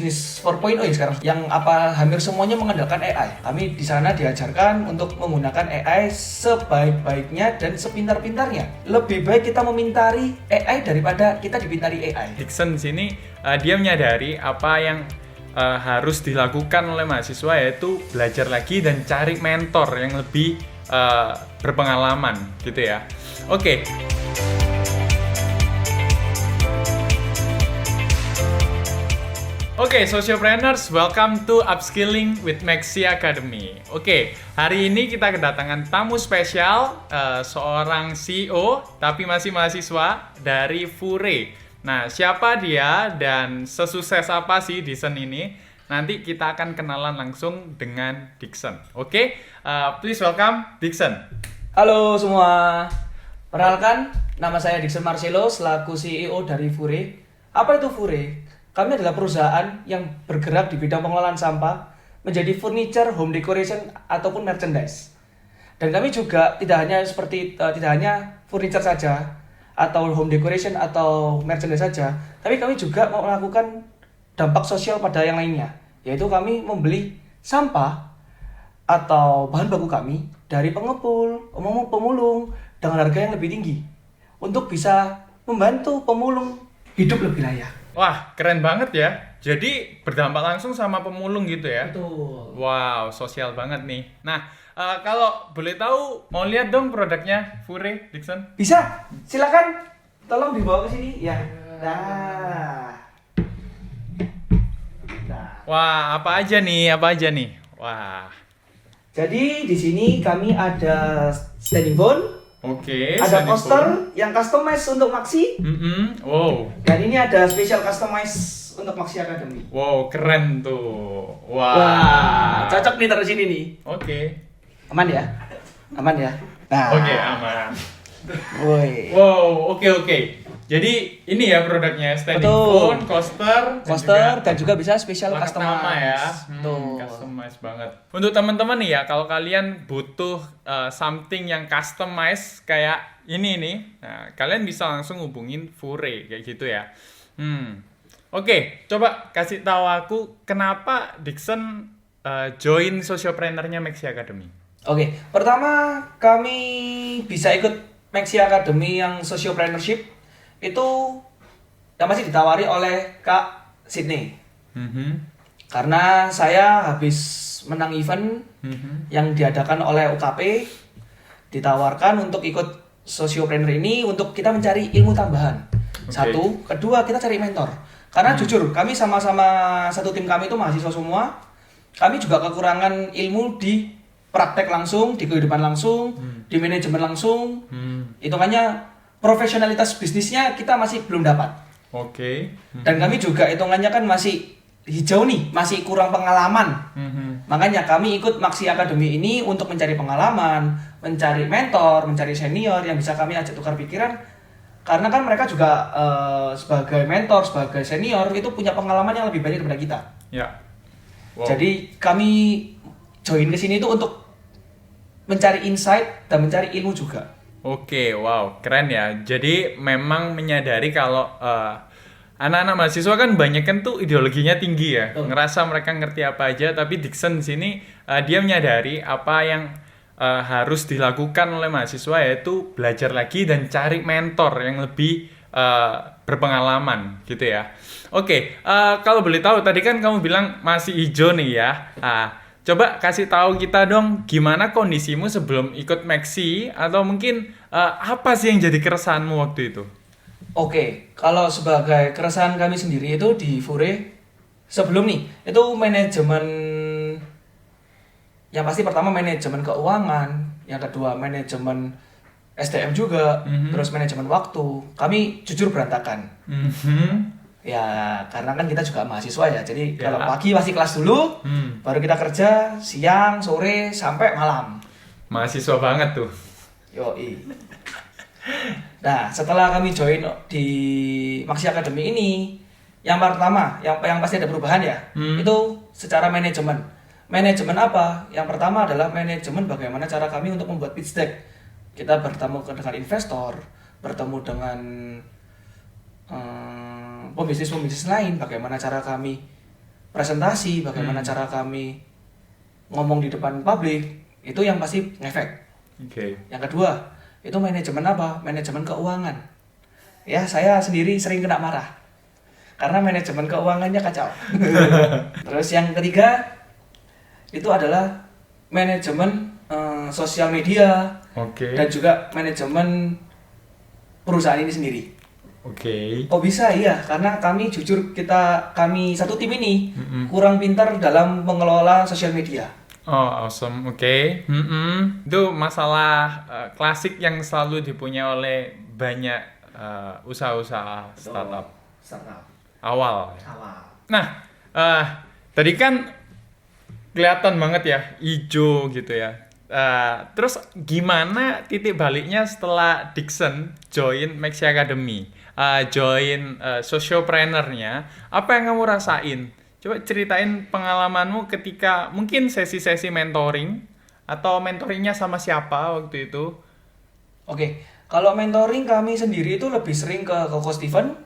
bisnis 4.0 ya sekarang, yang apa hampir semuanya mengandalkan AI. Kami di sana diajarkan untuk menggunakan AI sebaik-baiknya dan sepintar-pintarnya. Lebih baik kita memintari AI daripada kita dipintari AI. Dickson sini dia menyadari apa yang harus dilakukan oleh mahasiswa, yaitu belajar lagi dan cari mentor yang lebih berpengalaman gitu ya. Oke. Oke, Sociopreneurs, welcome to Upskilling with Maxi Academy. Oke, hari ini kita kedatangan tamu spesial, seorang CEO tapi masih mahasiswa dari Fure. Nah, siapa dia dan sesukses apa sih Dickson ini? Nanti kita akan kenalan langsung dengan Dickson. Oke, please welcome Dickson. Halo semua, perkenalkan nama saya Dickson Marcelo selaku CEO dari Fure. Apa itu Fure? Kami adalah perusahaan yang bergerak di bidang pengelolaan sampah menjadi furniture, home decoration ataupun merchandise. Dan kami juga tidak hanya furniture saja atau home decoration atau merchandise saja, tapi kami juga mau melakukan dampak sosial pada yang lainnya, yaitu kami membeli sampah atau bahan baku kami dari pengepul, pemulung dengan harga yang lebih tinggi untuk bisa membantu pemulung hidup lebih layak. Wah, keren banget ya. Jadi berdampak langsung sama pemulung gitu ya. Betul. Wow, sosial banget nih. Nah, kalau boleh tahu, mau lihat dong produknya Fure, Dickson? Bisa, silakan. Tolong dibawa ke sini ya. Nah. Wah, apa aja nih? Wah. Jadi di sini kami ada standing phone, Oke. ada poster yang customize untuk Maxi, Wow. dan ini ada special customize untuk Maxi Academy. Wow, keren tuh. Wah, cocok nih taruh sini nih. Oke. Aman ya? Aman ya? Nah. Oke, aman. Woi. Wow, oke. Jadi ini ya produknya, standing Betul. phone, coaster, dan juga bisa special plakat customize. nama ya. Tuh. Customize banget. Untuk teman-teman nih ya, kalau kalian butuh something yang customize kayak ini nih, nah, kalian bisa langsung hubungin Fure kayak gitu ya. Oke, coba kasih tahu aku kenapa Dickson join Sociopreneur-nya Maxi Academy. Oke, pertama kami bisa ikut Maxi Academy yang Sociopreneurship itu yang masih ditawari oleh Kak Sydney. Karena saya habis menang event yang diadakan oleh UKP, ditawarkan untuk ikut Sociopreneur ini untuk kita mencari ilmu tambahan. Satu, kedua kita cari mentor. Karena jujur, kami sama-sama satu tim kami itu mahasiswa semua. Kami juga kekurangan ilmu di praktek langsung, di kehidupan langsung, di manajemen langsung. Hitungannya profesionalitas bisnisnya kita masih belum dapat. Oke. Dan kami juga hitungannya kan masih hijau nih, masih kurang pengalaman. Makanya kami ikut Maxi Academy ini untuk mencari pengalaman, mencari mentor, mencari senior yang bisa kami ajak tukar pikiran. Karena kan mereka juga sebagai mentor, sebagai senior itu punya pengalaman yang lebih banyak daripada kita. Ya. Wow. Jadi kami join ke sini itu untuk mencari insight dan mencari ilmu juga. Oke, wow, keren ya. Jadi memang menyadari kalau anak-anak mahasiswa kan banyak kan tuh ideologinya tinggi ya. Ngerasa mereka ngerti apa aja, tapi Dickson di sini dia menyadari apa yang harus dilakukan oleh mahasiswa, yaitu belajar lagi dan cari mentor yang lebih berpengalaman gitu ya. Oke, kalau boleh tahu tadi kan kamu bilang masih hijau nih ya. Coba kasih tahu kita dong gimana kondisimu sebelum ikut Maxi, atau mungkin apa sih yang jadi keresahanmu waktu itu? Oke, kalau sebagai keresahan kami sendiri itu di Fure sebelum nih itu manajemen, yang pasti pertama manajemen keuangan, yang kedua manajemen SDM juga, terus manajemen waktu. Kami jujur berantakan. Ya, karena kan kita juga mahasiswa ya. Jadi kalau pagi masih kelas dulu, baru kita kerja siang, sore, sampai malam. Mahasiswa banget tuh. Yoi. Nah, setelah kami join di Maxi Academy ini, yang pertama, yang pasti ada perubahan ya. Itu secara manajemen. Manajemen apa? Yang pertama adalah manajemen bagaimana cara kami untuk membuat pitch deck. Kita bertemu dengan investor, bertemu dengan pembisnis lain, bagaimana cara kami presentasi, bagaimana cara kami ngomong di depan publik, itu yang pasti ngefek. Yang kedua, itu manajemen apa? Manajemen keuangan. Ya, saya sendiri sering kena marah karena manajemen keuangannya kacau. Terus yang ketiga, itu adalah manajemen sosial media dan juga manajemen perusahaan ini sendiri. Kok bisa? Iya, karena kami jujur kami satu tim ini kurang pintar dalam mengelola sosial media. Oh, awesome. Itu masalah klasik yang selalu dipunya oleh banyak usaha-usaha startup. Awal. Nah, tadi kan kelihatan banget ya, hijau gitu ya. Terus gimana titik baliknya setelah Dickson join Maxi Academy, join sociopreneur-nya, apa yang kamu rasain? Coba ceritain pengalamanmu ketika mungkin sesi-sesi mentoring atau mentoringnya sama siapa waktu itu? Oke, kalau mentoring kami sendiri itu lebih sering ke Coach Steven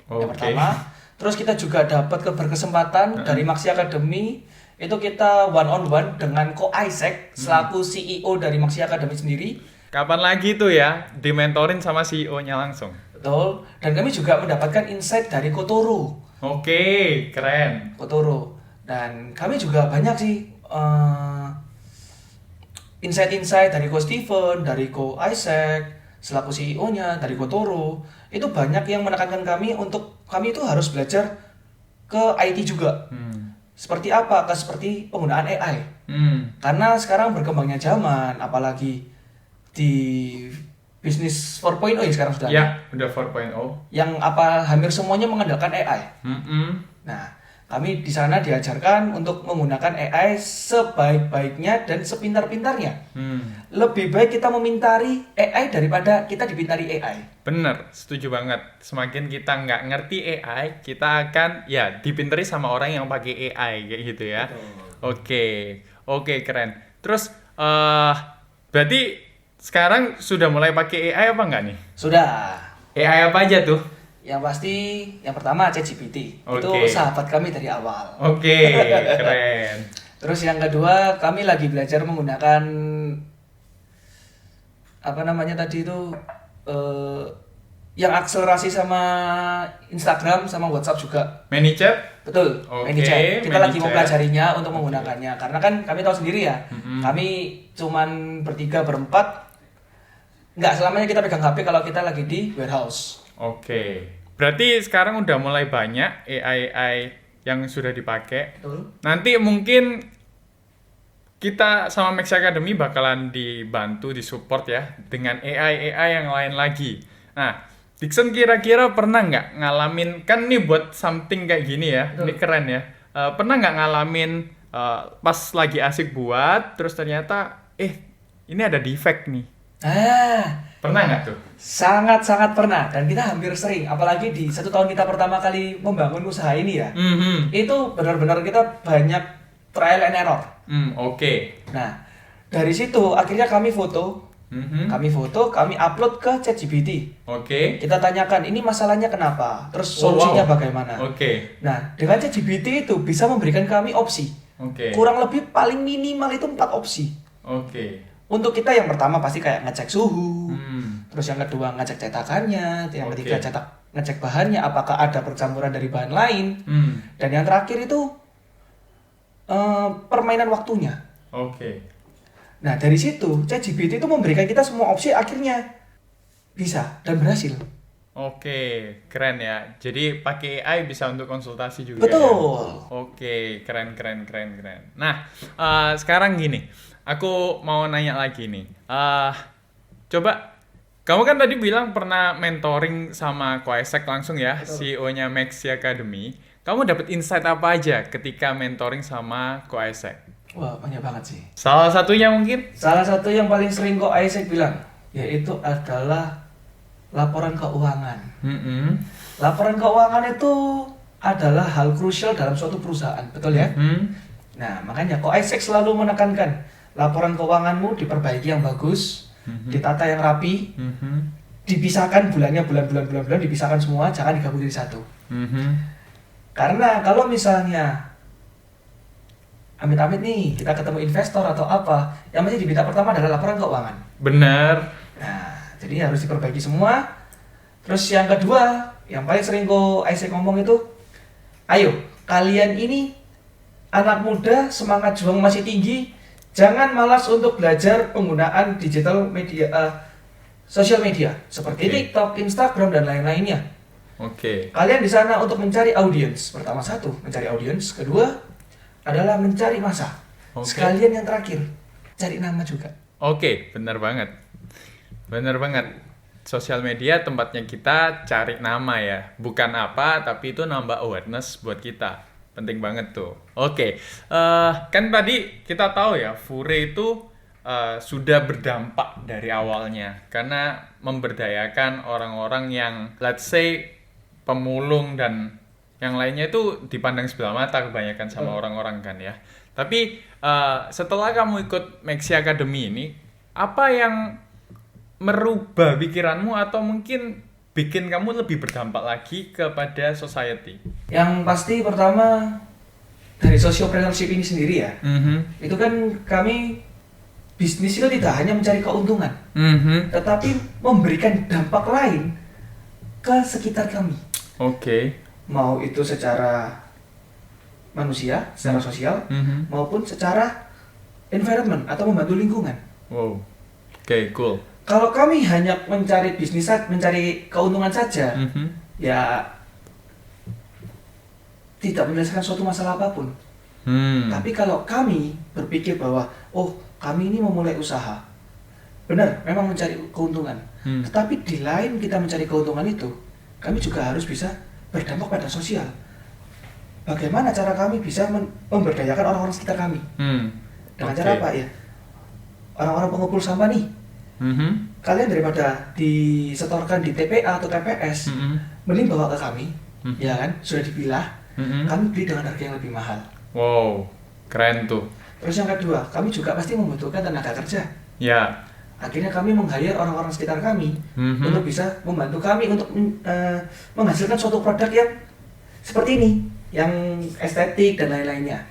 yang pertama. Terus kita juga dapat berkesempatan dari Maxi Academy itu kita one on one dengan Ko Isaac selaku CEO dari Maxi Academy sendiri. Kapan lagi tuh ya dimentorin sama CEO-nya langsung? Betul. Dan kami juga mendapatkan insight dari Kotoro. Keren. Kotoro. Dan kami juga banyak sih insight-insight dari Ko Steven, dari Ko Isaac selaku CEO-nya, dari Kotoro. Itu banyak yang menekankan kami untuk kami itu harus belajar ke IT juga. Seperti apa? Seperti penggunaan AI. Karena sekarang berkembangnya zaman, apalagi di bisnis 4.0 ya sekarang sudah. Ya, udah 4.0. Yang hampir semuanya mengandalkan AI. Nah, kami di sana diajarkan untuk menggunakan AI sebaik-baiknya dan sepintar-pintarnya. Lebih baik kita memintari AI daripada kita dipintari AI. Bener, setuju banget. Semakin kita nggak ngerti AI, kita akan ya dipintari sama orang yang pakai AI kayak gitu ya. Oke, keren. Terus berarti sekarang sudah mulai pakai AI apa enggak nih? Sudah. AI apa aja tuh? Yang pasti, yang pertama ChatGPT. Itu sahabat kami dari awal. Keren. Terus yang kedua, kami lagi belajar menggunakan apa namanya tadi itu yang akselerasi sama Instagram sama WhatsApp juga. ManyChat? Betul, ManyChat. Kita lagi mempelajarinya untuk menggunakannya. Karena kan kami tahu sendiri ya, kami cuman bertiga berempat. Nggak selamanya kita pegang HP kalau kita lagi di warehouse. Berarti sekarang udah mulai banyak AI yang sudah dipakai. Betul. Nanti mungkin kita sama Maxi Academy bakalan dibantu, disupport ya dengan AI yang lain lagi. Nah, Dickson kira-kira pernah nggak ngalamin, kan nih buat something kayak gini ya, ini keren ya. Pernah nggak ngalamin pas lagi asik buat, terus ternyata ini ada defect nih. Pernah nggak tuh? Sangat-sangat pernah, dan kita hampir sering, apalagi di 1 tahun kita pertama kali membangun usaha ini ya. Itu benar-benar kita banyak trial and error. Nah, dari situ akhirnya kami foto, kami upload ke ChatGPT. Kita tanyakan ini masalahnya kenapa, terus solusinya bagaimana. Nah, dengan ChatGPT itu bisa memberikan kami opsi. Kurang lebih paling minimal itu 4 opsi. Untuk kita yang pertama pasti kayak ngecek suhu, terus yang kedua ngecek cetakannya, yang ketiga ngecek bahannya apakah ada percampuran dari bahan lain, dan yang terakhir itu permainan waktunya. Nah, dari situ ChatGPT itu memberikan kita semua opsi, akhirnya bisa dan berhasil. Keren ya. Jadi pakai AI bisa untuk konsultasi juga. Betul. Ya? Keren. Nah, sekarang gini, aku mau nanya lagi nih. Coba, kamu kan tadi bilang pernah mentoring sama Ko Isaac langsung ya, CEO-nya Maxi Academy. Kamu dapat insight apa aja ketika mentoring sama Ko Isaac? Wah, banyak banget sih. Salah satunya mungkin? Salah satu yang paling sering Ko Isaac bilang, yaitu adalah laporan keuangan. Laporan keuangan itu adalah hal krusial dalam suatu perusahaan, betul ya? Nah, makanya Ko Isaac selalu menekankan laporan keuanganmu diperbaiki yang bagus, ditata yang rapi, dipisahkan bulan, dipisahkan semua, jangan digabung jadi satu. Karena kalau misalnya amit-amit nih kita ketemu investor atau apa, yang mesti diminta pertama adalah laporan keuangan. Benar. Nah, jadi harus diperbaiki semua. Terus yang kedua, yang paling sering Isaac ngomong itu, ayo kalian ini anak muda, semangat juang masih tinggi, jangan malas untuk belajar penggunaan digital media, sosial media seperti TikTok, Instagram dan lain-lainnya. Kalian di sana untuk mencari audiens. Pertama satu, mencari audiens. Kedua adalah mencari masa. Sekalian yang terakhir, cari nama juga. Benar banget. Benar banget. Sosial media tempatnya kita cari nama ya. Bukan apa, tapi itu nambah awareness buat kita. Penting banget tuh. Kan tadi kita tahu ya, Fure itu sudah berdampak dari awalnya. Karena memberdayakan orang-orang yang, let's say, pemulung dan yang lainnya itu dipandang sebelah mata kebanyakan sama orang-orang kan ya. Tapi setelah kamu ikut Maxi Academy ini, apa yang merubah pikiranmu atau mungkin bikin kamu lebih berdampak lagi kepada society? Yang pasti pertama dari sociopreneurship ini sendiri ya, itu kan kami bisnis itu tidak hanya mencari keuntungan, tetapi memberikan dampak lain ke sekitar kami. Mau itu secara manusia, secara sosial, maupun secara environment atau membantu lingkungan. Cool. Kalau kami hanya mencari bisnis, mencari keuntungan saja, ya tidak menyelesaikan suatu masalah apapun. Tapi kalau kami berpikir bahwa, kami ini memulai usaha, benar, memang mencari keuntungan. Tetapi di lain kita mencari keuntungan itu, kami juga harus bisa berdampak pada sosial. Bagaimana cara kami bisa memberdayakan orang-orang sekitar kami? Dengan cara apa ya? Orang-orang pengumpul sampah nih, kalian daripada disetorkan di TPA atau TPS, mending bawa ke kami, ya kan? Sudah dipilah, kami beli dengan harga yang lebih mahal. Keren tuh. Terus yang kedua, kami juga pasti membutuhkan tenaga kerja. Ya. Akhirnya kami meng-hire orang-orang sekitar kami untuk bisa membantu kami untuk menghasilkan suatu produk yang seperti ini, yang estetik dan lain-lainnya.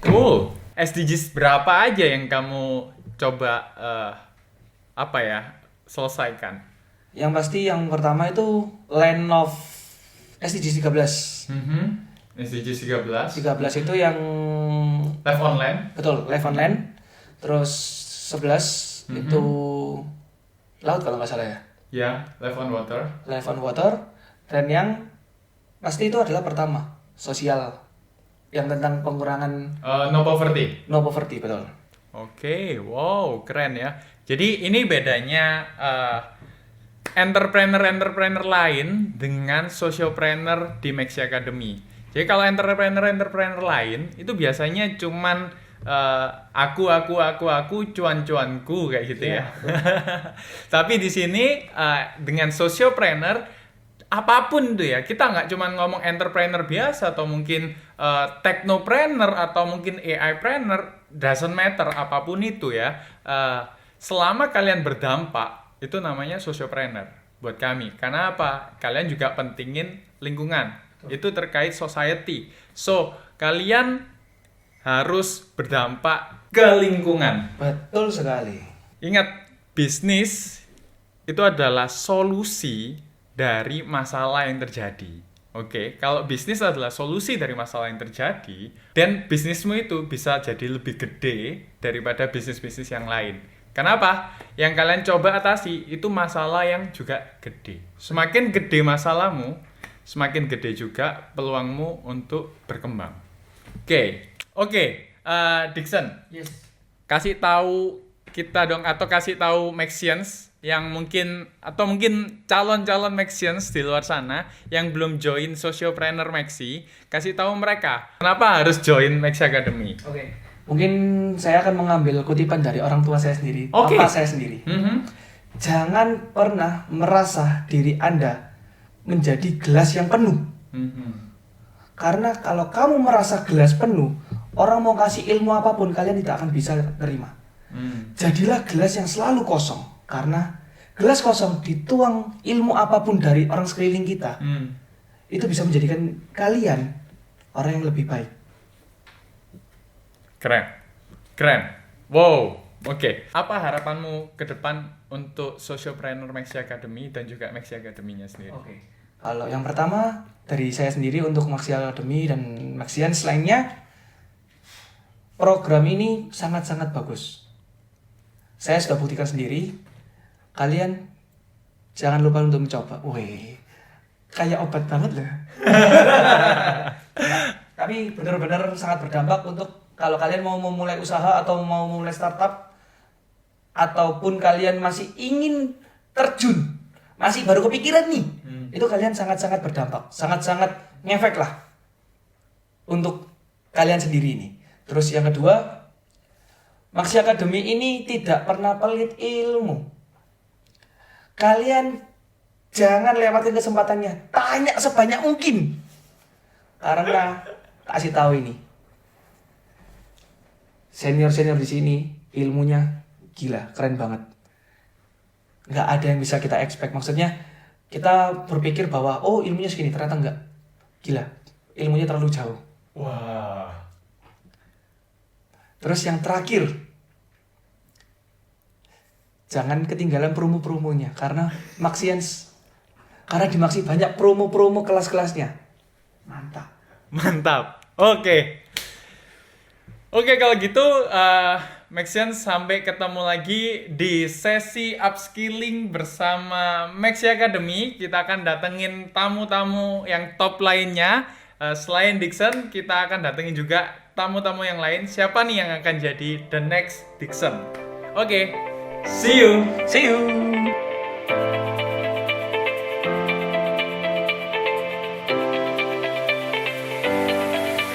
Cool. SDGs berapa aja yang kamu coba selesaikan? Yang pasti yang pertama itu Land of SDGs 13. SDGs 13 itu yang Live on Land. Betul, Live on Land. Terus 11 itu laut kalau nggak salah ya. Ya, Live on Water. Live on Water. Dan yang pasti itu adalah pertama, sosial, yang tentang pengurangan No poverty. No poverty, betul. Wow, keren ya. Jadi ini bedanya entrepreneur lain dengan sociopreneur di Maxi Academy. Jadi kalau entrepreneur lain itu biasanya cuman aku cuan-cuanku kayak gitu ya. Tapi di sini dengan sociopreneur apapun tuh ya, kita nggak cuma ngomong entrepreneur biasa atau mungkin technopreneur atau mungkin AI-preneur, doesn't matter apapun itu ya. Selama kalian berdampak, itu namanya sociopreneur buat kami. Karena apa? Kalian juga pentingin lingkungan. Itu terkait society. So, kalian harus berdampak ke lingkungan. Betul sekali. Ingat, bisnis itu adalah solusi dari masalah yang terjadi. Kalau bisnis adalah solusi dari masalah yang terjadi, dan bisnismu itu bisa jadi lebih gede daripada bisnis-bisnis yang lain. Kenapa? Yang kalian coba atasi itu masalah yang juga gede. Semakin gede masalahmu, semakin gede juga peluangmu untuk berkembang. Dixon. Yes. Kasih tahu kita dong, atau kasih tahu Maxians yang mungkin calon-calon Maxians di luar sana yang belum join Sociopreneur Maxi, kasih tahu mereka kenapa harus join Maxi Academy. Mungkin saya akan mengambil kutipan dari orang tua saya sendiri, papa saya sendiri. Jangan pernah merasa diri Anda menjadi gelas yang penuh. Karena kalau kamu merasa gelas penuh, orang mau kasih ilmu apapun kalian tidak akan bisa terima. Jadilah gelas yang selalu kosong. Karena gelas kosong dituang ilmu apapun dari orang sekeliling kita, itu bisa menjadikan kalian orang yang lebih baik. Keren. Keren. Wow. Oke. Apa harapanmu ke depan untuk Sociopreneur Maxi Academy dan juga Maxi Academy-nya sendiri? Oke. Kalau yang pertama dari saya sendiri untuk Maxi Academy dan Maxians lainnya, program ini sangat-sangat bagus. Saya sudah buktikan sendiri. Kalian jangan lupa untuk mencoba. Wih, kayak obat banget loh. Tapi benar-benar sangat berdampak untuk kalau kalian mau memulai usaha atau mau memulai startup, ataupun kalian masih ingin terjun, masih baru kepikiran nih, itu kalian sangat-sangat berdampak, sangat-sangat ngefek lah untuk kalian sendiri ini. Terus yang kedua, Maxi Academy ini tidak pernah pelit ilmu. Kalian jangan lewatin kesempatannya, tanya sebanyak mungkin. Karena kasih tahu ini, senior-senior di sini ilmunya gila, keren banget. Nggak ada yang bisa kita expect. Maksudnya kita berpikir bahwa oh ilmunya segini, ternyata nggak. Gila, ilmunya terlalu jauh. Wah. Terus yang terakhir, jangan ketinggalan promo-promonya. Karena Maxians, karena di Maxi banyak promo-promo kelas-kelasnya. Mantap. Mantap. Oke. Oke, kalau gitu Maxians, sampai ketemu lagi di sesi upskilling bersama Maxi Academy. Kita akan datengin tamu-tamu yang top lainnya. Selain Dickson, kita akan datengin juga tamu-tamu yang lain. Siapa nih yang akan jadi the next Dickson? Oke, see you. See you.